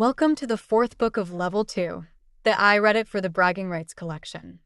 Welcome to the fourth book of Level 2. I read it for the Bragging Rights collection.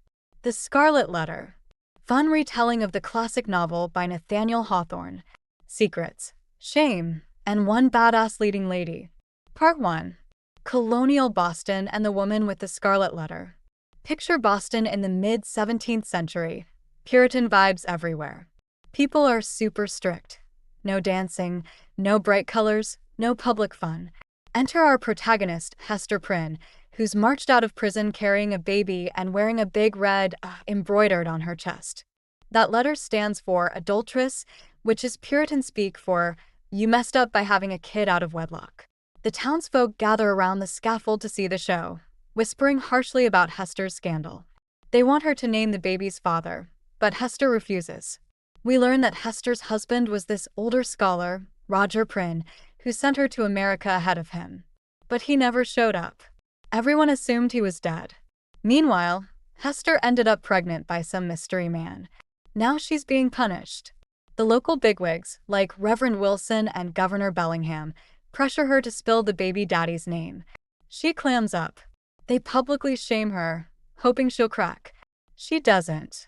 The Scarlet Letter. Fun retelling of the classic novel by Nathaniel Hawthorne. Secrets, shame, and one badass leading lady. Part 1. Colonial Boston and the Woman with the Scarlet Letter. Picture Boston in the mid-17th century. Puritan vibes everywhere. People are super strict. No dancing, no bright colors, no public fun. Enter our protagonist, Hester Prynne, who's marched out of prison carrying a baby and wearing a big red embroidered on her chest. That letter stands for adulteress, which is Puritan speak for you messed up by having a kid out of wedlock. The townsfolk gather around the scaffold to see the show, whispering harshly about Hester's scandal. They want her to name the baby's father, but Hester refuses. We learn that Hester's husband was this older scholar, Roger Prynne, who sent her to America ahead of him. But he never showed up. Everyone assumed he was dead. Meanwhile, Hester ended up pregnant by some mystery man. Now she's being punished. The local bigwigs, like Reverend Wilson and Governor Bellingham, pressure her to spill the baby daddy's name. She clams up. They publicly shame her, hoping she'll crack. She doesn't.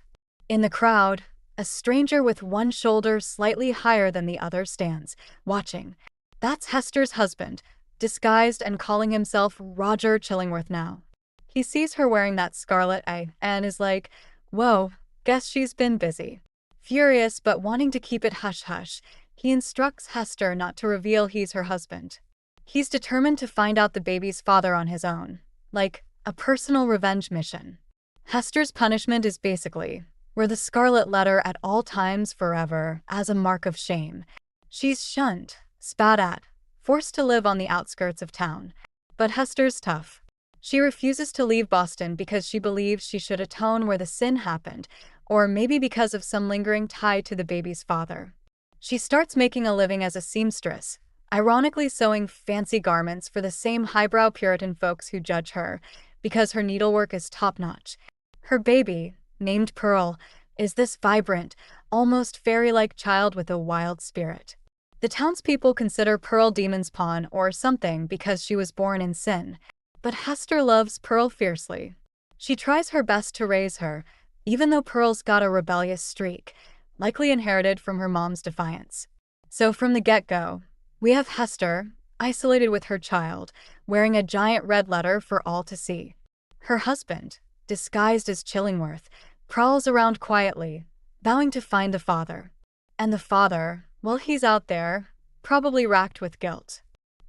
In the crowd, a stranger with one shoulder slightly higher than the other stands, watching. That's Hester's husband, disguised and calling himself Roger Chillingworth now. He sees her wearing that scarlet and is like, whoa, guess she's been busy. Furious but wanting to keep it hush-hush, he instructs Hester not to reveal he's her husband. He's determined to find out the baby's father on his own, like a personal revenge mission. Hester's punishment is basically wear the scarlet letter at all times forever as a mark of shame. She's shunned, spat at, forced to live on the outskirts of town. But Hester's tough. She refuses to leave Boston because she believes she should atone where the sin happened, or maybe because of some lingering tie to the baby's father. She starts making a living as a seamstress, ironically sewing fancy garments for the same highbrow Puritan folks who judge her, because her needlework is top-notch. Her baby, named Pearl, is this vibrant, almost fairy-like child with a wild spirit. The townspeople consider Pearl demon's pawn or something because she was born in sin. But Hester loves Pearl fiercely. She tries her best to raise her, even though Pearl's got a rebellious streak, likely inherited from her mom's defiance. So from the get-go, we have Hester, isolated with her child, wearing a giant red letter for all to see. Her husband, disguised as Chillingworth, prowls around quietly, vowing to find the father. And the father, well, he's out there, probably racked with guilt.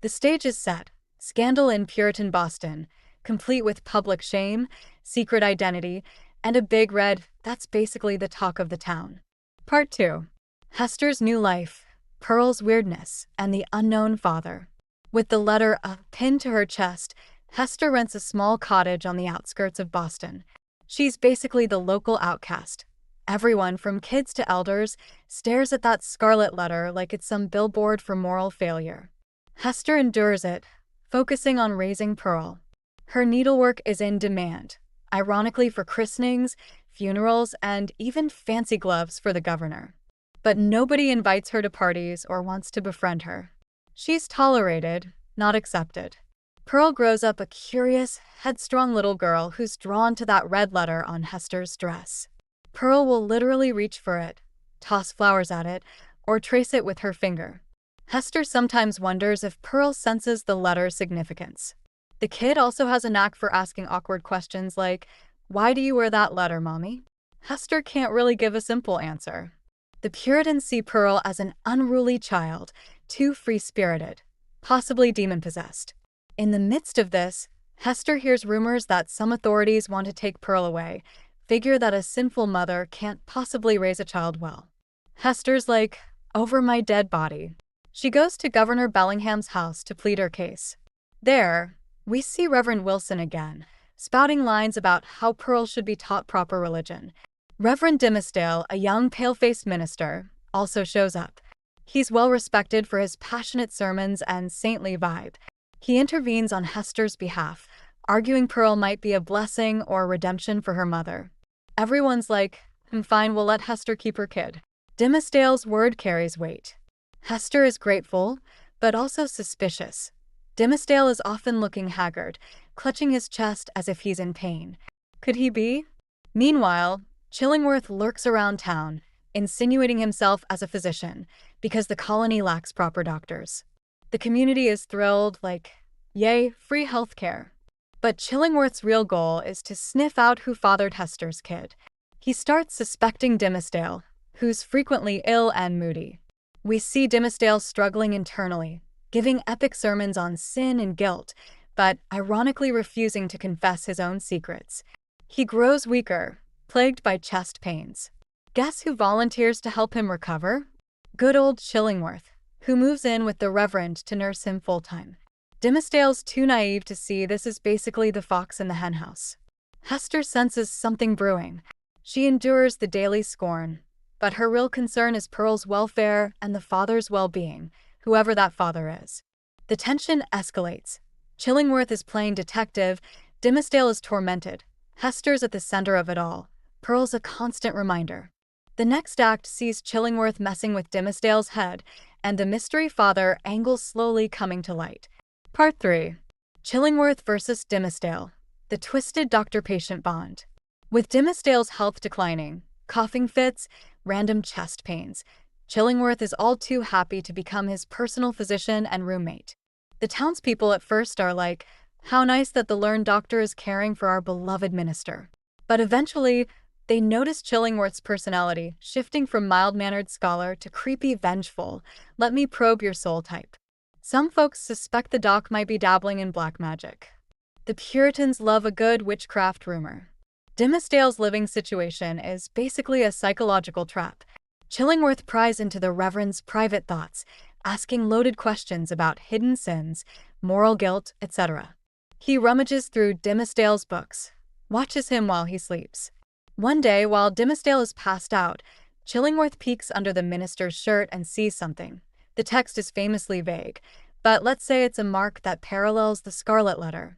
The stage is set, scandal in Puritan Boston, complete with public shame, secret identity, and a big red that's basically the talk of the town. Part 2. Hester's new life, Pearl's weirdness, and the unknown father. With the letter pinned to her chest, Hester rents a small cottage on the outskirts of Boston. She's basically the local outcast. Everyone, from kids to elders, stares at that scarlet letter like it's some billboard for moral failure. Hester endures it, focusing on raising Pearl. Her needlework is in demand, ironically for christenings, funerals, and even fancy gloves for the governor. But nobody invites her to parties or wants to befriend her. She's tolerated, not accepted. Pearl grows up a curious, headstrong little girl who's drawn to that red letter on Hester's dress. Pearl will literally reach for it, toss flowers at it, or trace it with her finger. Hester sometimes wonders if Pearl senses the letter's significance. The kid also has a knack for asking awkward questions like, "Why do you wear that letter, Mommy?" Hester can't really give a simple answer. The Puritans see Pearl as an unruly child, too free-spirited, possibly demon-possessed. In the midst of this, Hester hears rumors that some authorities want to take Pearl away, figure that a sinful mother can't possibly raise a child well. Hester's like, over my dead body. She goes to Governor Bellingham's house to plead her case. There, we see Reverend Wilson again, spouting lines about how Pearl should be taught proper religion. Reverend Dimmesdale, a young pale-faced minister, also shows up. He's well respected for his passionate sermons and saintly vibe. He intervenes on Hester's behalf, arguing Pearl might be a blessing or redemption for her mother. Everyone's like, fine, we'll let Hester keep her kid. Dimmesdale's word carries weight. Hester is grateful, but also suspicious. Dimsdale is often looking haggard, clutching his chest as if he's in pain. Could he be? Meanwhile, Chillingworth lurks around town, insinuating himself as a physician, because the colony lacks proper doctors. The community is thrilled, like, yay, free healthcare. But Chillingworth's real goal is to sniff out who fathered Hester's kid. He starts suspecting Dimsdale, who's frequently ill and moody. We see Dimsdale struggling internally, giving epic sermons on sin and guilt, but ironically refusing to confess his own secrets. He grows weaker, plagued by chest pains. Guess who volunteers to help him recover? Good old Chillingworth, who moves in with the Reverend to nurse him full-time. Dimsdale's too naive to see this is basically the fox in the henhouse. Hester senses something brewing. She endures the daily scorn, but her real concern is Pearl's welfare and the father's well-being, whoever that father is. The tension escalates. Chillingworth is playing detective, Dimsdale is tormented. Hester's at the center of it all. Pearl's a constant reminder. The next act sees Chillingworth messing with Dimsdale's head, and the mystery father angles slowly coming to light. Part 3. Chillingworth versus Dimsdale. The twisted doctor-patient bond. With Dimsdale's health declining, coughing fits, random chest pains, Chillingworth is all too happy to become his personal physician and roommate. The townspeople at first are like, how nice that the learned doctor is caring for our beloved minister. But eventually, they notice Chillingworth's personality shifting from mild-mannered scholar to creepy vengeful, let me probe your soul type. Some folks suspect the doc might be dabbling in black magic. The Puritans love a good witchcraft rumor. Dimsdale's living situation is basically a psychological trap. Chillingworth pries into the Reverend's private thoughts, asking loaded questions about hidden sins, moral guilt, etc. He rummages through Dimsdale's books, watches him while he sleeps. One day, while Dimsdale is passed out, Chillingworth peeks under the minister's shirt and sees something. The text is famously vague, but let's say it's a mark that parallels the Scarlet Letter.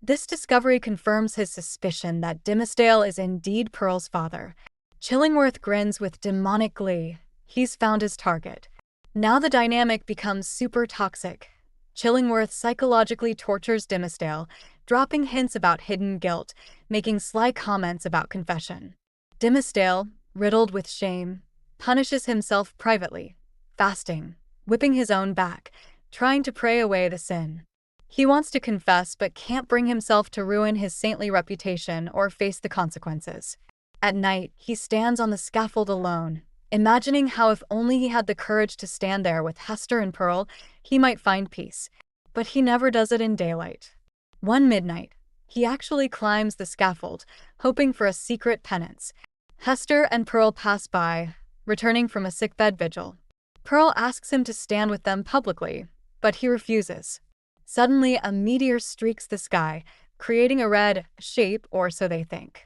This discovery confirms his suspicion that Dimsdale is indeed Pearl's father. Chillingworth grins with demonic glee. He's found his target. Now the dynamic becomes super toxic. Chillingworth psychologically tortures Dimsdale, dropping hints about hidden guilt, making sly comments about confession. Dimsdale, riddled with shame, punishes himself privately, fasting, whipping his own back, trying to pray away the sin. He wants to confess but can't bring himself to ruin his saintly reputation or face the consequences. At night, he stands on the scaffold alone, imagining how if only he had the courage to stand there with Hester and Pearl, he might find peace. But he never does it in daylight. One midnight, he actually climbs the scaffold, hoping for a secret penance. Hester and Pearl pass by, returning from a sickbed vigil. Pearl asks him to stand with them publicly, but he refuses. Suddenly, a meteor streaks the sky, creating a red shape, or so they think.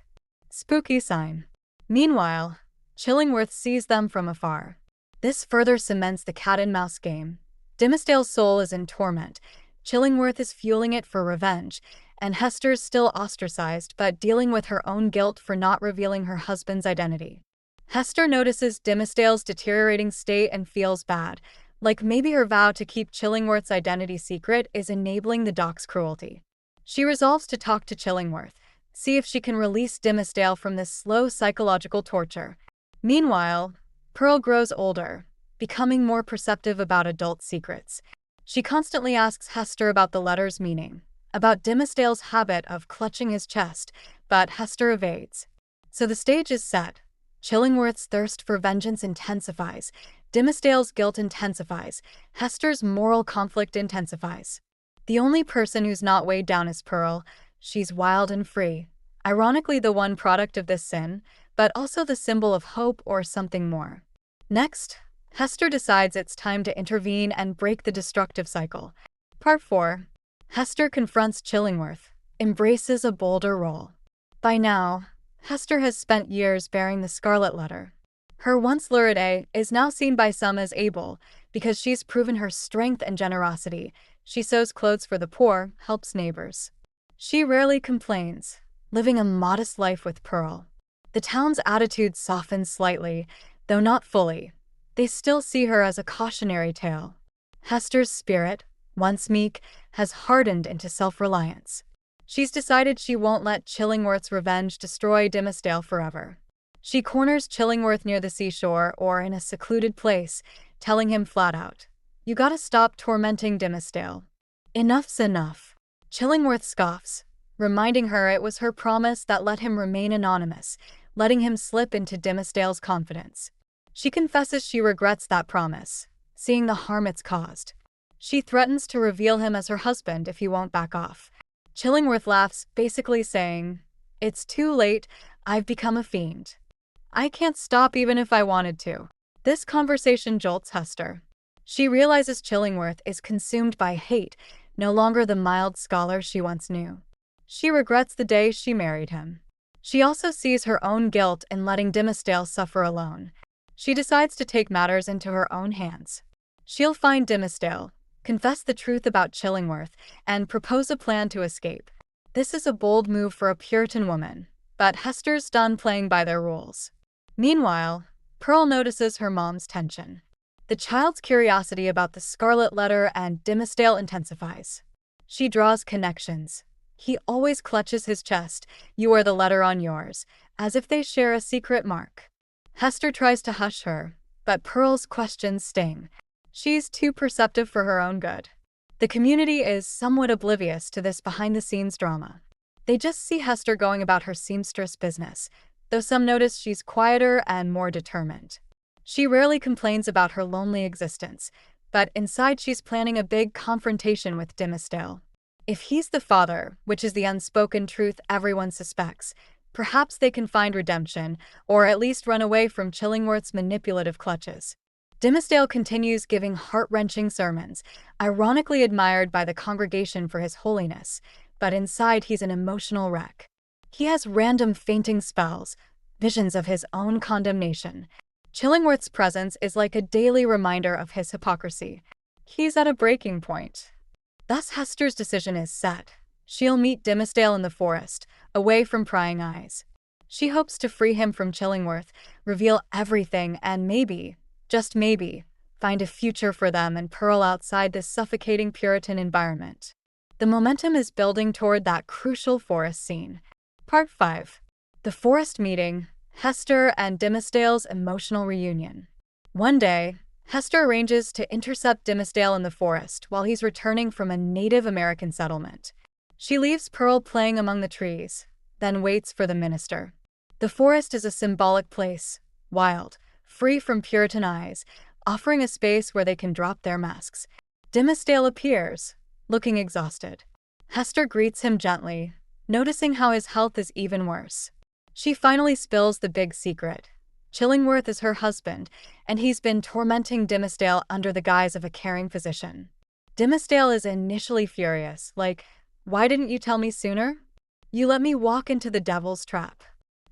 Spooky sign. Meanwhile, Chillingworth sees them from afar. This further cements the cat-and-mouse game. Dimsdale's soul is in torment, Chillingworth is fueling it for revenge, and Hester's still ostracized but dealing with her own guilt for not revealing her husband's identity. Hester notices Dimsdale's deteriorating state and feels bad, like maybe her vow to keep Chillingworth's identity secret is enabling the doc's cruelty. She resolves to talk to Chillingworth, see if she can release Dimsdale from this slow psychological torture. Meanwhile, Pearl grows older, becoming more perceptive about adult secrets. She constantly asks Hester about the letter's meaning, about Dimsdale's habit of clutching his chest, but Hester evades. So the stage is set. Chillingworth's thirst for vengeance intensifies, Dimsdale's guilt intensifies, Hester's moral conflict intensifies. The only person who's not weighed down is Pearl. She's wild and free, ironically the one product of this sin, but also the symbol of hope or something more. Next, Hester decides it's time to intervene and break the destructive cycle. Part 4. Hester confronts Chillingworth, embraces a bolder role. By now, Hester has spent years bearing the Scarlet Letter. Her once lurid A is now seen by some as able, because she's proven her strength and generosity. She sews clothes for the poor, helps neighbors. She rarely complains, living a modest life with Pearl. The town's attitude softens slightly, though not fully. They still see her as a cautionary tale. Hester's spirit, once meek, has hardened into self-reliance. She's decided she won't let Chillingworth's revenge destroy Dimsdale forever. She corners Chillingworth near the seashore or in a secluded place, telling him flat out, "You gotta stop tormenting Dimsdale. Enough's enough." Chillingworth scoffs, reminding her it was her promise that let him remain anonymous, letting him slip into Dimsdale's confidence. She confesses she regrets that promise, seeing the harm it's caused. She threatens to reveal him as her husband if he won't back off. Chillingworth laughs, basically saying, "It's too late, I've become a fiend. I can't stop even if I wanted to." This conversation jolts Hester. She realizes Chillingworth is consumed by hate, no longer the mild scholar she once knew. She regrets the day she married him. She also sees her own guilt in letting Dimsdale suffer alone. She decides to take matters into her own hands. She'll find Dimsdale, confess the truth about Chillingworth, and propose a plan to escape. This is a bold move for a Puritan woman, but Hester's done playing by their rules. Meanwhile, Pearl notices her mom's tension. The child's curiosity about the Scarlet Letter and Dimsdale intensifies. She draws connections. He always clutches his chest, "You are the letter on yours," as if they share a secret mark. Hester tries to hush her, but Pearl's questions sting. She's too perceptive for her own good. The community is somewhat oblivious to this behind-the-scenes drama. They just see Hester going about her seamstress business, though some notice she's quieter and more determined. She rarely complains about her lonely existence, but inside she's planning a big confrontation with Dimsdale. If he's the father, which is the unspoken truth everyone suspects, perhaps they can find redemption, or at least run away from Chillingworth's manipulative clutches. Dimsdale continues giving heart-wrenching sermons, ironically admired by the congregation for his holiness, but inside he's an emotional wreck. He has random fainting spells, visions of his own condemnation. Chillingworth's presence is like a daily reminder of his hypocrisy. He's at a breaking point. Thus Hester's decision is set. She'll meet Dimsdale in the forest, away from prying eyes. She hopes to free him from Chillingworth, reveal everything, and maybe, just maybe, find a future for them and Pearl outside this suffocating Puritan environment. The momentum is building toward that crucial forest scene. Part 5. The Forest Meeting, Hester and Dimsdale's Emotional Reunion. One day, Hester arranges to intercept Dimsdale in the forest while he's returning from a Native American settlement. She leaves Pearl playing among the trees, then waits for the minister. The forest is a symbolic place, wild, free from Puritan eyes, offering a space where they can drop their masks. Dimsdale appears, looking exhausted. Hester greets him gently, noticing how his health is even worse. She finally spills the big secret. Chillingworth is her husband, and he's been tormenting Dimsdale under the guise of a caring physician. Dimsdale is initially furious, like, "Why didn't you tell me sooner? You let me walk into the devil's trap."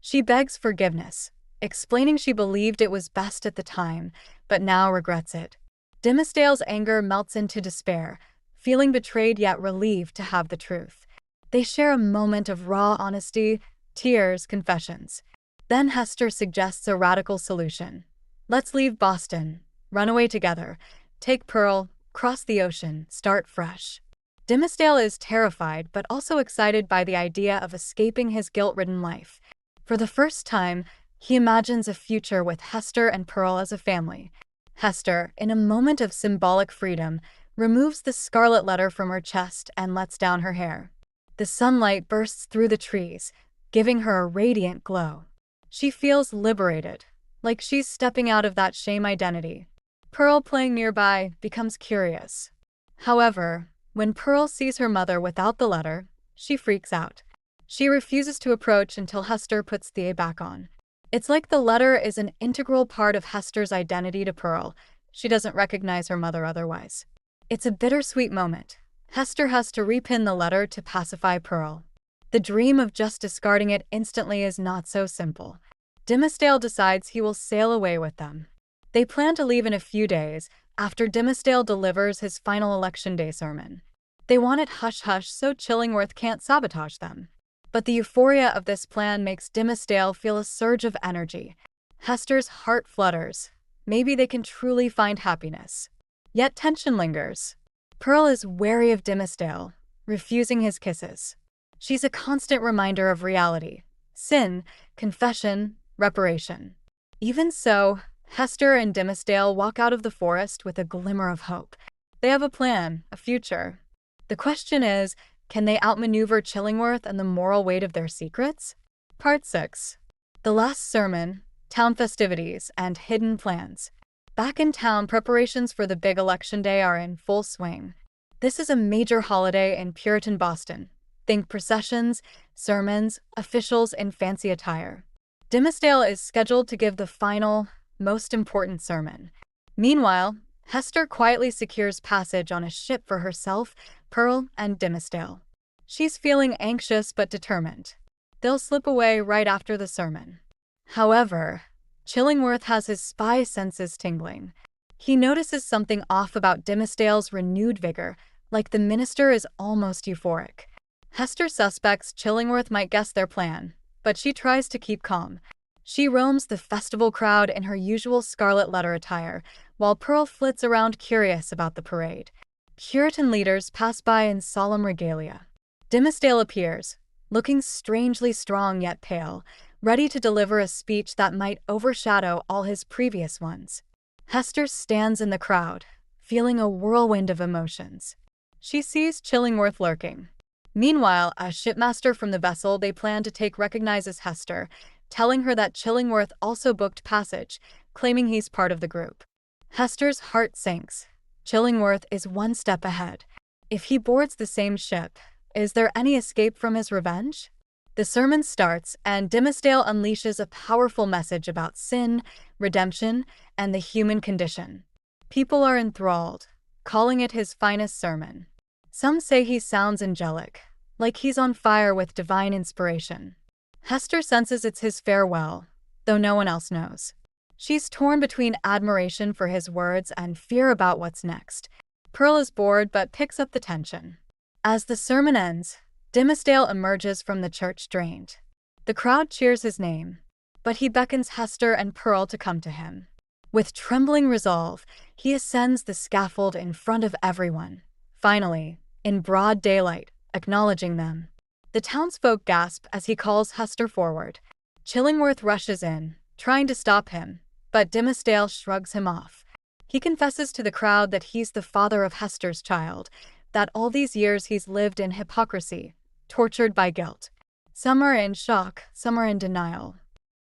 She begs forgiveness, explaining she believed it was best at the time, but now regrets it. Dimsdale's anger melts into despair, feeling betrayed yet relieved to have the truth. They share a moment of raw honesty, tears, confessions. Then Hester suggests a radical solution. "Let's leave Boston, run away together, take Pearl, cross the ocean, start fresh." Dimsdale is terrified but also excited by the idea of escaping his guilt-ridden life. For the first time, he imagines a future with Hester and Pearl as a family. Hester, in a moment of symbolic freedom, removes the Scarlet Letter from her chest and lets down her hair. The sunlight bursts through the trees, giving her a radiant glow. She feels liberated, like she's stepping out of that shame identity. Pearl, playing nearby, becomes curious. However, when Pearl sees her mother without the letter, she freaks out. She refuses to approach until Hester puts the back on. It's like the letter is an integral part of Hester's identity to Pearl. She doesn't recognize her mother otherwise. It's a bittersweet moment. Hester has to repin the letter to pacify Pearl. The dream of just discarding it instantly is not so simple. Dimsdale decides he will sail away with them. They plan to leave in a few days, after Dimsdale delivers his final Election Day sermon. They want it hush-hush so Chillingworth can't sabotage them. But the euphoria of this plan makes Dimsdale feel a surge of energy. Hester's heart flutters. Maybe they can truly find happiness. Yet tension lingers. Pearl is wary of Dimsdale, refusing his kisses. She's a constant reminder of reality: sin, confession, reparation. Even so, Hester and Dimsdale walk out of the forest with a glimmer of hope. They have a plan, a future. The question is, can they outmaneuver Chillingworth and the moral weight of their secrets? Part 6. The Last Sermon, Town Festivities, and Hidden Plans. Back in town, preparations for the big election day are in full swing. This is a major holiday in Puritan Boston. Think processions, sermons, officials in fancy attire. Dimsdale is scheduled to give the final, most important sermon. Meanwhile, Hester quietly secures passage on a ship for herself, Pearl, and Dimsdale. She's feeling anxious but determined. They'll slip away right after the sermon. However, Chillingworth has his spy senses tingling. He notices something off about Dimsdale's renewed vigor, like the minister is almost euphoric. Hester suspects Chillingworth might guess their plan, but she tries to keep calm. She roams the festival crowd in her usual Scarlet Letter attire, while Pearl flits around curious about the parade. Puritan leaders pass by in solemn regalia. Dimsdale appears, looking strangely strong yet pale, ready to deliver a speech that might overshadow all his previous ones. Hester stands in the crowd, feeling a whirlwind of emotions. She sees Chillingworth lurking. Meanwhile, a shipmaster from the vessel they plan to take recognizes Hester, telling her that Chillingworth also booked passage, claiming he's part of the group. Hester's heart sinks. Chillingworth is one step ahead. If he boards the same ship, is there any escape from his revenge? The sermon starts, and Dimsdale unleashes a powerful message about sin, redemption, and the human condition. People are enthralled, calling it his finest sermon. Some say he sounds angelic, like he's on fire with divine inspiration. Hester senses it's his farewell, though no one else knows. She's torn between admiration for his words and fear about what's next. Pearl is bored but picks up the tension. As the sermon ends, Dimsdale emerges from the church drained. The crowd cheers his name, but he beckons Hester and Pearl to come to him. With trembling resolve, he ascends the scaffold in front of everyone, finally, in broad daylight, acknowledging them. The townsfolk gasp as he calls Hester forward. Chillingworth rushes in, trying to stop him, but Dimsdale shrugs him off. He confesses to the crowd that he's the father of Hester's child, that all these years he's lived in hypocrisy, tortured by guilt. Some are in shock, some are in denial.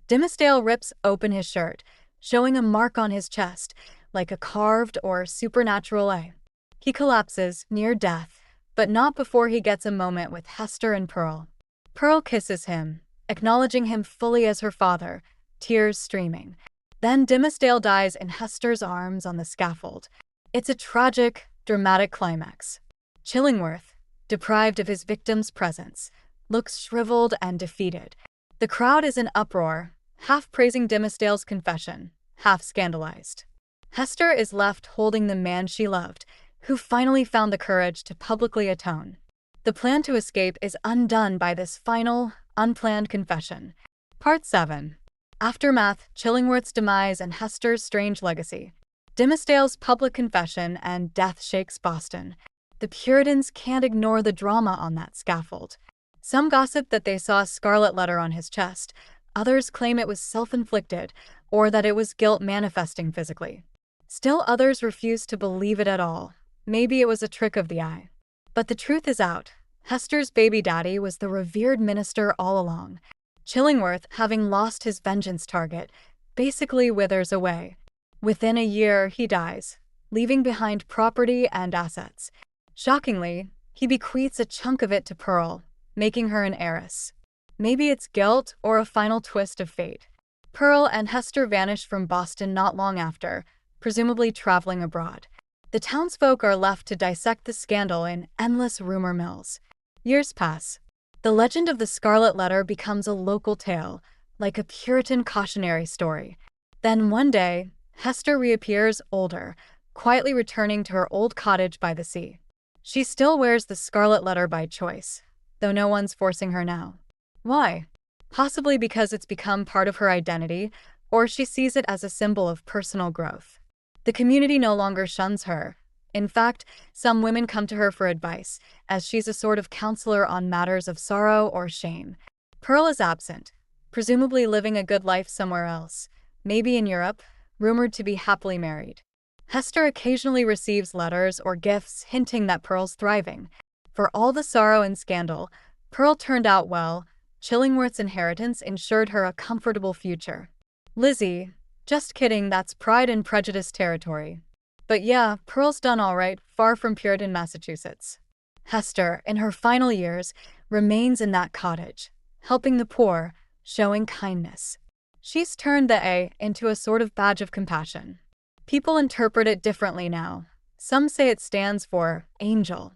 Dimsdale rips open his shirt, showing a mark on his chest, like a carved or supernatural eye. He collapses, near death, but not before he gets a moment with Hester and Pearl. Pearl kisses him, acknowledging him fully as her father, tears streaming. Then Dimsdale dies in Hester's arms on the scaffold. It's a tragic, dramatic climax. Chillingworth, deprived of his victim's presence, looks shriveled and defeated. The crowd is in uproar, half praising Dimsdale's confession, half scandalized. Hester is left holding the man she loved, who finally found the courage to publicly atone. The plan to escape is undone by this final, unplanned confession. Part 7. Aftermath, Chillingworth's demise and Hester's strange legacy. Dimsdale's public confession and death shakes Boston. The Puritans can't ignore the drama on that scaffold. Some gossip that they saw a scarlet letter on his chest. Others claim it was self-inflicted, or that it was guilt manifesting physically. Still others refuse to believe it at all. Maybe it was a trick of the eye. But the truth is out. Hester's baby daddy was the revered minister all along. Chillingworth, having lost his vengeance target, basically withers away. Within a year, he dies, leaving behind property and assets. Shockingly, he bequeaths a chunk of it to Pearl, making her an heiress. Maybe it's guilt or a final twist of fate. Pearl and Hester vanish from Boston not long after, presumably traveling abroad. The townsfolk are left to dissect the scandal in endless rumor mills. Years pass. The legend of the Scarlet Letter becomes a local tale, like a Puritan cautionary story. Then one day, Hester reappears older, quietly returning to her old cottage by the sea. She still wears the Scarlet Letter by choice, though no one's forcing her now. Why? Possibly because it's become part of her identity, or she sees it as a symbol of personal growth. The community no longer shuns her. In fact, some women come to her for advice, as she's a sort of counselor on matters of sorrow or shame. Pearl is absent, presumably living a good life somewhere else, maybe in Europe, rumored to be happily married. Hester occasionally receives letters or gifts hinting that Pearl's thriving. For all the sorrow and scandal, Pearl turned out well. Chillingworth's inheritance ensured her a comfortable future. Lizzie, just kidding, that's Pride and Prejudice territory. But yeah, Pearl's done all right, far from Puritan Massachusetts. Hester, in her final years, remains in that cottage, helping the poor, showing kindness. She's turned the A into a sort of badge of compassion. People interpret it differently now. Some say it stands for angel.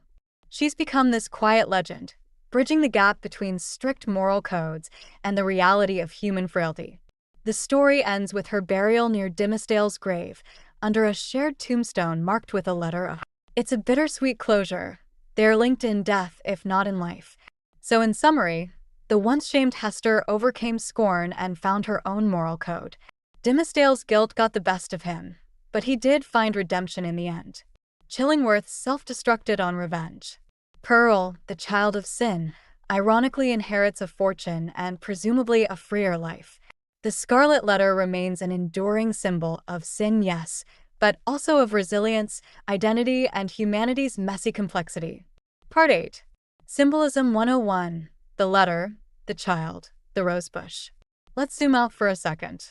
She's become this quiet legend, bridging the gap between strict moral codes and the reality of human frailty. The story ends with her burial near Dimmesdale's grave, under a shared tombstone marked with a letter of. It's a bittersweet closure. They're linked in death, if not in life. So in summary, the once-shamed Hester overcame scorn and found her own moral code. Dimmesdale's guilt got the best of him, but he did find redemption in the end. Chillingworth self-destructed on revenge. Pearl, the child of sin, ironically inherits a fortune and presumably a freer life. The Scarlet Letter remains an enduring symbol of sin, yes, but also of resilience, identity, and humanity's messy complexity. Part 8. Symbolism 101. The letter, the child, the rosebush. Let's zoom out for a second.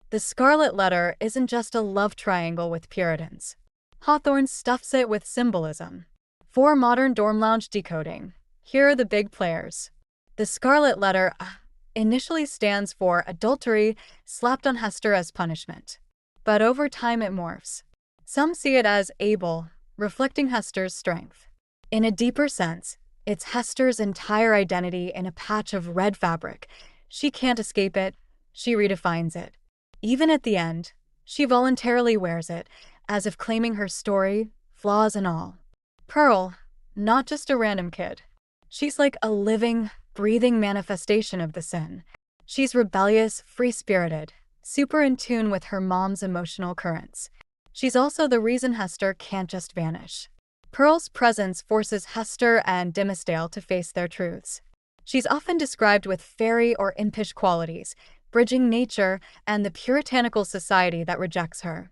The Scarlet Letter isn't just a love triangle with Puritans. Hawthorne stuffs it with symbolism. For modern dorm lounge decoding, here are the big players. The Scarlet Letter initially stands for adultery slapped on Hester as punishment. But over time it morphs. Some see it as Abel, reflecting Hester's strength. In a deeper sense, it's Hester's entire identity in a patch of red fabric. She can't escape it, she redefines it. Even at the end, she voluntarily wears it, as if claiming her story, flaws and all. Pearl, not just a random kid. She's like a living, breathing manifestation of the sin. She's rebellious, free-spirited, super in tune with her mom's emotional currents. She's also the reason Hester can't just vanish. Pearl's presence forces Hester and Dimmesdale to face their truths. She's often described with fairy or impish qualities, bridging nature and the puritanical society that rejects her.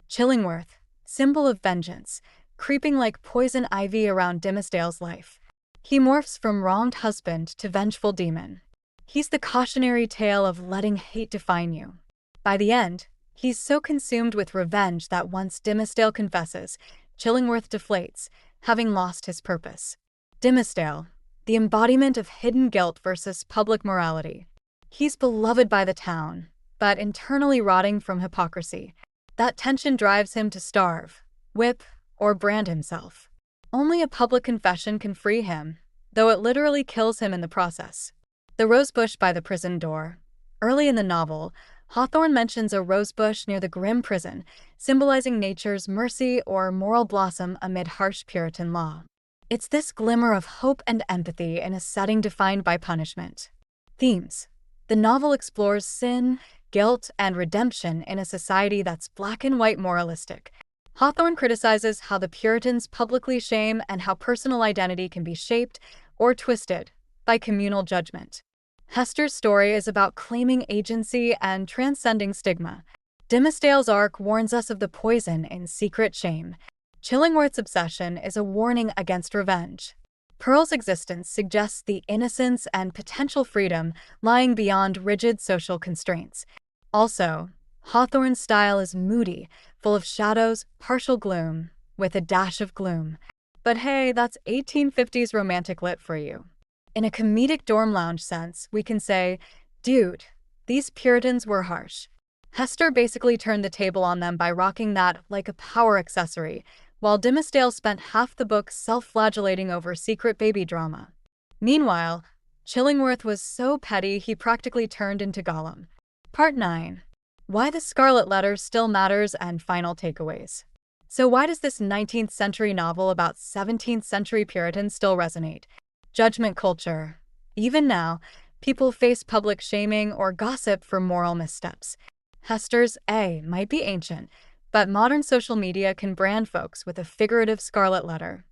Chillingworth, symbol of vengeance, creeping like poison ivy around Dimmesdale's life. He morphs from wronged husband to vengeful demon. He's the cautionary tale of letting hate define you. By the end, he's so consumed with revenge that once Dimmesdale confesses, Chillingworth deflates, having lost his purpose. Dimmesdale, the embodiment of hidden guilt versus public morality. He's beloved by the town, but internally rotting from hypocrisy. That tension drives him to starve, whip, or brand himself. Only a public confession can free him, though it literally kills him in the process. The rosebush by the prison door. Early in the novel, Hawthorne mentions a rosebush near the grim prison, symbolizing nature's mercy or moral blossom amid harsh Puritan law. It's this glimmer of hope and empathy in a setting defined by punishment. Themes. The novel explores sin, guilt, and redemption in a society that's black and white moralistic. Hawthorne criticizes how the Puritans publicly shame and how personal identity can be shaped or twisted by communal judgment. Hester's story is about claiming agency and transcending stigma. Dimmesdale's arc warns us of the poison in secret shame. Chillingworth's obsession is a warning against revenge. Pearl's existence suggests the innocence and potential freedom lying beyond rigid social constraints. Also, Hawthorne's style is moody, full of shadows, partial gloom, with a dash of gloom. But hey, that's 1850s romantic lit for you. In a comedic dorm lounge sense, we can say, dude, these Puritans were harsh. Hester basically turned the table on them by rocking that like a power accessory, while Dimmesdale spent half the book self-flagellating over secret baby drama. Meanwhile, Chillingworth was so petty he practically turned into Gollum. Part 9. Why the Scarlet Letter still matters and final takeaways. So why does this 19th century novel about 17th century Puritans still resonate? Judgment culture. Even now, people face public shaming or gossip for moral missteps. Hester's A might be ancient, But modern social media can brand folks with a figurative scarlet letter.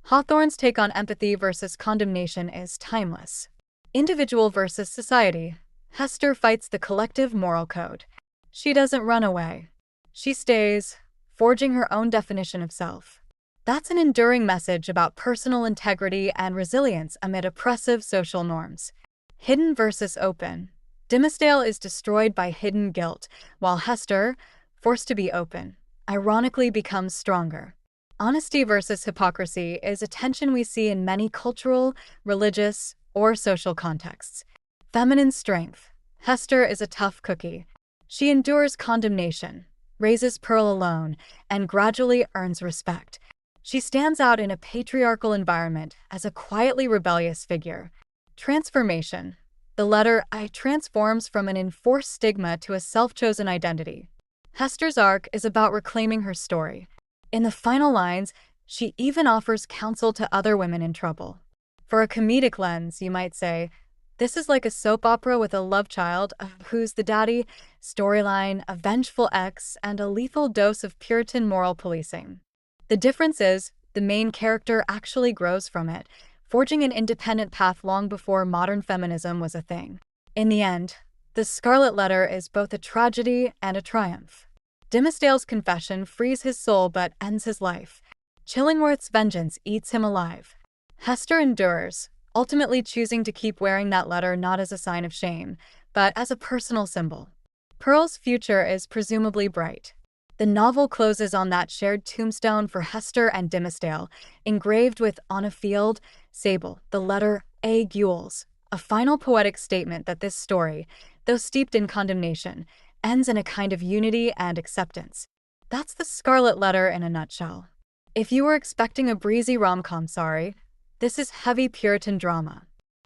Hawthorne's take on empathy versus condemnation is timeless. Individual versus society. Hester fights the collective moral code. She doesn't run away. She stays, forging her own definition of self. That's an enduring message about personal integrity and resilience amid oppressive social norms. Hidden versus open. Dimsdale is destroyed by hidden guilt, while Hester, forced to be open, ironically becomes stronger. Honesty versus hypocrisy is a tension we see in many cultural, religious, or social contexts. Feminine strength. Hester is a tough cookie. She endures condemnation, raises Pearl alone, and gradually earns respect. She stands out in a patriarchal environment as a quietly rebellious figure. Transformation. The letter I transforms from an enforced stigma to a self-chosen identity. Hester's arc is about reclaiming her story. In the final lines, she even offers counsel to other women in trouble. For a comedic lens, you might say, this is like a soap opera with a love child of who's the daddy, storyline, a vengeful ex, and a lethal dose of Puritan moral policing. The difference is, the main character actually grows from it, forging an independent path long before modern feminism was a thing. In the end, the Scarlet Letter is both a tragedy and a triumph. Dimsdale's confession frees his soul but ends his life. Chillingworth's vengeance eats him alive. Hester endures, ultimately choosing to keep wearing that letter not as a sign of shame, but as a personal symbol. Pearl's future is presumably bright. The novel closes on that shared tombstone for Hester and Dimsdale, engraved with on a field, sable, the letter A. Gules, a final poetic statement that this story, though steeped in condemnation, ends in a kind of unity and acceptance. That's the Scarlet Letter in a nutshell. If you were expecting a breezy rom-com, sorry, this is heavy Puritan drama.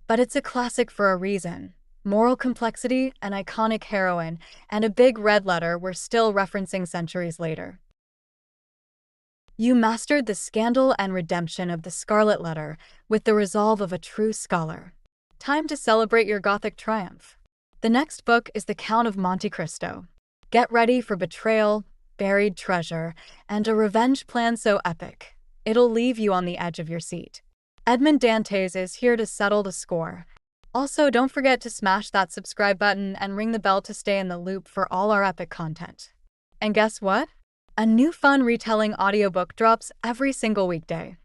But it's a classic for a reason. Moral complexity, an iconic heroine, and a big red letter we're still referencing centuries later. You mastered the scandal and redemption of the Scarlet Letter with the resolve of a true scholar. Time to celebrate your Gothic triumph. The next book is The Count of Monte Cristo. Get ready for betrayal, buried treasure, and a revenge plan so epic, it'll leave you on the edge of your seat. Edmond Dantes is here to settle the score. Also, don't forget to smash that subscribe button and ring the bell to stay in the loop for all our epic content. And guess what? A new fun retelling audiobook drops every single weekday.